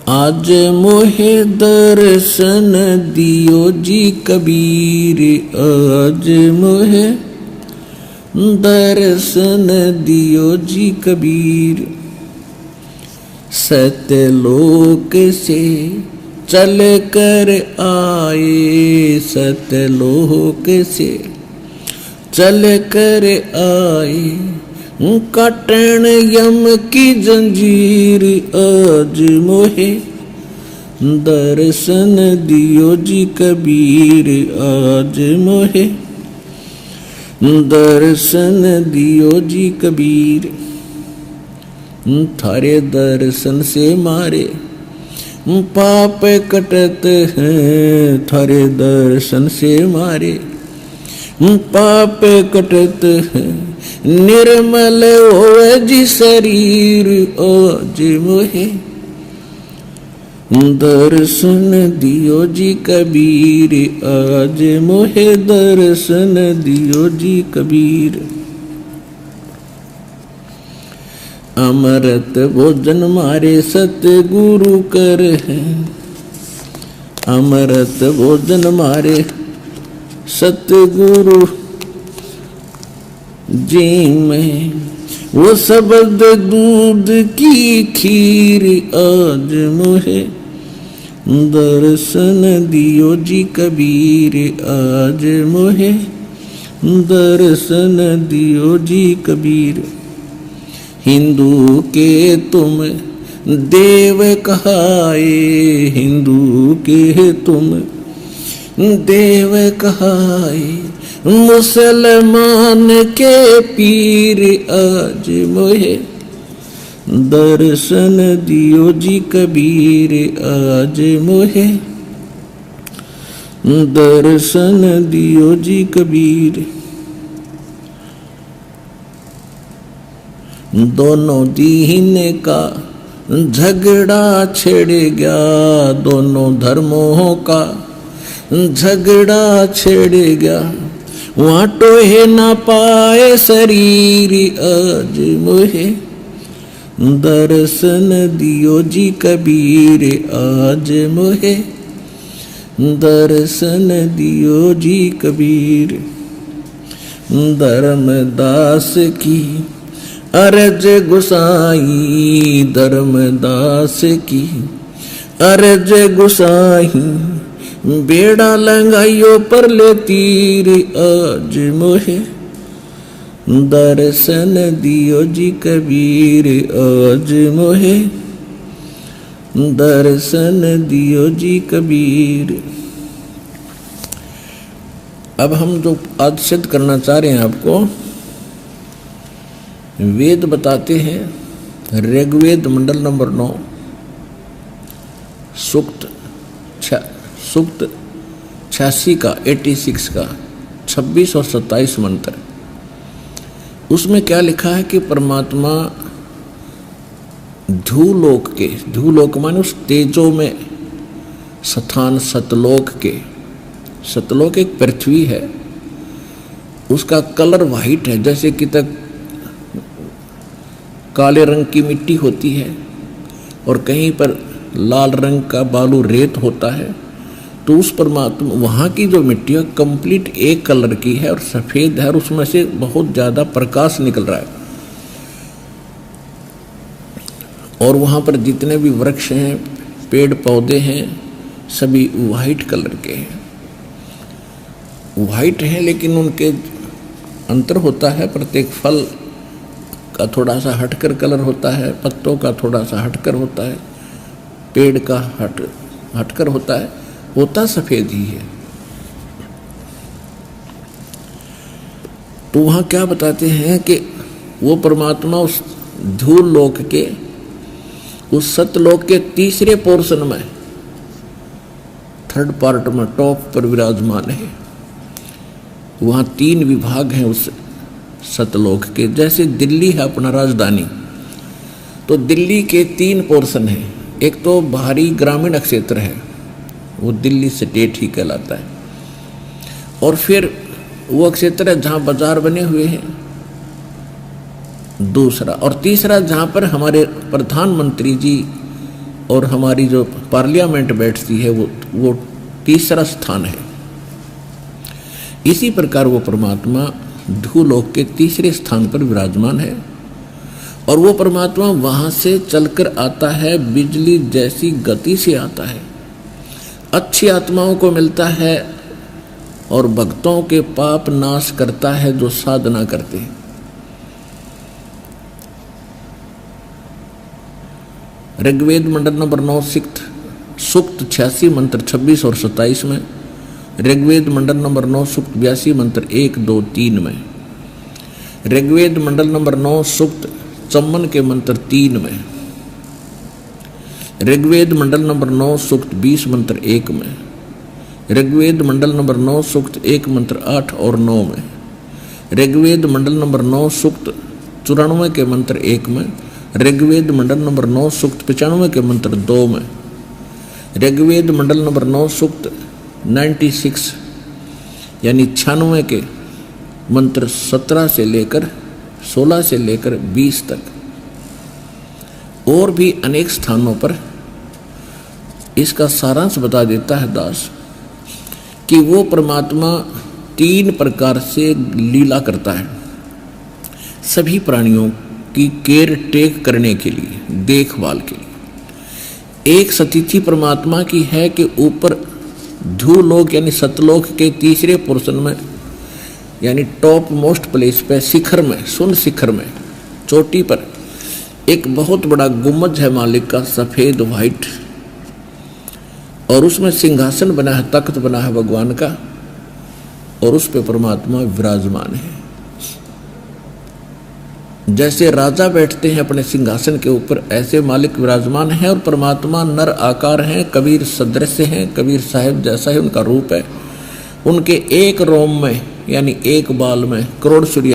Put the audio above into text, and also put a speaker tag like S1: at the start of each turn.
S1: आज मोहे दर्शन दियो जी कबीर, आज मोहे दर्शन दियो जी कबीर। सत्यलोक से चल कर आए, सत्यलोक से चल कर आए, काटन यम की जंजीर। आज मोहे दर्शन दियो जी कबीर, आज मोहे दर्शन दियो जी कबीर। थारे दर्शन से मारे पाप कटत हैं, थारे दर्शन से मारे पाप कटत हैं, निर्मल होवे जी शरीर। आज मोहे दर्शन दियो जी कबीर, आज मोहे दर्शन दियो जी कबीर। अमृत भोजन मारे सतगुरु कर है, अमृत भोजन मारे सतगुरु जी में, वो शब्द दूध की खीर। आज मोहे दर्शन दियो जी कबीर, आज मोहे दर्शन दियो जी कबीर। हिंदू के तुम देव कहाए, हिंदू के तुम देव कहाए, मुसलमान के पीर। आज मोहे दर्शन दियो जी कबीर, आज मोहे दर्शन दियो जी कबीर। दोनों दीन का झगड़ा छिड़ गया, दोनों धर्मों का झगड़ा छिड़ गया, वहाँ टोहे ना पाए शरीर। आज मोहे दर्शन दियो जी कबीर, आज मोहे दर्शन दियो जी कबीर। धर्मदास की अर्ज गुसाई, धर्मदास की अर्ज गुसाई, बेड़ा लंगाइयो पर ले तीर। आज मोहे दर्शन दियो जी कबीर, आज मोहे दर्शन दियो जी कबीर। अब हम जो आज सिद्ध करना चाह रहे हैं आपको, वेद बताते हैं। ऋग्वेद मंडल नंबर 9 सूक्त 86 का 86 का 26 और 27 मंत्र। उसमें क्या लिखा है कि परमात्मा धूलोक के, धूलोक माने उस तेजो में स्थान सतलोक के, सतलोक एक पृथ्वी है, उसका कलर वाइट है, जैसे कि तक काले रंग की मिट्टी होती है और कहीं पर लाल रंग का बालू रेत होता है, तो उस परमात्मा वहाँ की जो मिट्टी है कंप्लीट एक कलर की है और सफ़ेद है और उसमें से बहुत ज़्यादा प्रकाश निकल रहा है। और वहाँ पर जितने भी वृक्ष हैं, पेड़ पौधे हैं, सभी वाइट कलर के हैं। वाइट हैं लेकिन उनके अंतर होता है, प्रत्येक फल का थोड़ा सा हटकर कलर होता है, पत्तों का थोड़ा सा हटकर होता है, पेड़ का हटकर होता है, होता सफ़ेद ही है। तो वहाँ क्या बताते हैं कि वो परमात्मा उस धूल लोक के, उस सतलोक के तीसरे पोर्शन में, थर्ड पार्ट में टॉप पर विराजमान है। वहाँ 3 विभाग हैं उस सतलोक के। जैसे दिल्ली है अपना राजधानी, तो दिल्ली के 3 पोर्शन हैं। एक तो बाहरी ग्रामीण क्षेत्र है, वो दिल्ली स्टेट ही कहलाता है, और फिर वो क्षेत्र है जहाँ बाजार बने हुए हैं, दूसरा, और तीसरा जहाँ पर हमारे प्रधानमंत्री जी और हमारी जो पार्लियामेंट बैठती है वो तीसरा स्थान है। इसी प्रकार वो परमात्मा ध्रुवलोक के तीसरे स्थान पर विराजमान है और वो परमात्मा वहां से चलकर आता है, बिजली जैसी गति से आता है, अच्छी आत्माओं को मिलता है और भक्तों के पाप नाश करता है जो साधना करते हैं। ऋग्वेद मंडल नंबर 9 सूक्त 86 मंत्र 26 और 27 में, ऋग्वेद मंडल नंबर 9 सूक्त 82 मंत्र 1, 2, 3 में, ऋग्वेद मंडल नंबर 9 सूक्त 54 के मंत्र 3 में, ऋग्वेद मंडल नंबर 9 सूक्त 20 मंत्र 1 में, ऋग्वेद मंडल नंबर 9 सूक्त 1 मंत्र 8 और 9 में, ऋग्वेद मंडल नंबर 9 सूक्त 94 के मंत्र 1 में, ऋग्वेद मंडल नंबर 9 सूक्त 95 के मंत्र 2 में, ऋग्वेद मंडल नंबर 9 सूक्त 96 यानी 96 के मंत्र 17 से लेकर 16 से लेकर 20 तक, और भी अनेक स्थानों पर इसका सारांश बता देता है दास कि वो परमात्मा 3 प्रकार से लीला करता है सभी प्राणियों की केयर टेक करने के लिए, देखभाल के लिए। एक स्थिति परमात्मा की है कि ऊपर ध्रुवलोक यानी सतलोक के तीसरे पोर्शन में यानी टॉप मोस्ट प्लेस पे, शिखर में, सुन शिखर में, चोटी पर एक बहुत बड़ा गुम्बद है मालिक का, सफेद व्हाइट, और उसमें सिंहासन बना है, तख्त बना है भगवान का, और उस पे परमात्मा विराजमान है। जैसे राजा बैठते हैं अपने सिंहासन के ऊपर, ऐसे मालिक विराजमान है और परमात्मा नर आकार हैं, कबीर सदृश हैं, कबीर साहब जैसा ही उनका रूप है। उनके एक रोम में यानी एक बाल में करोड़ सूर्य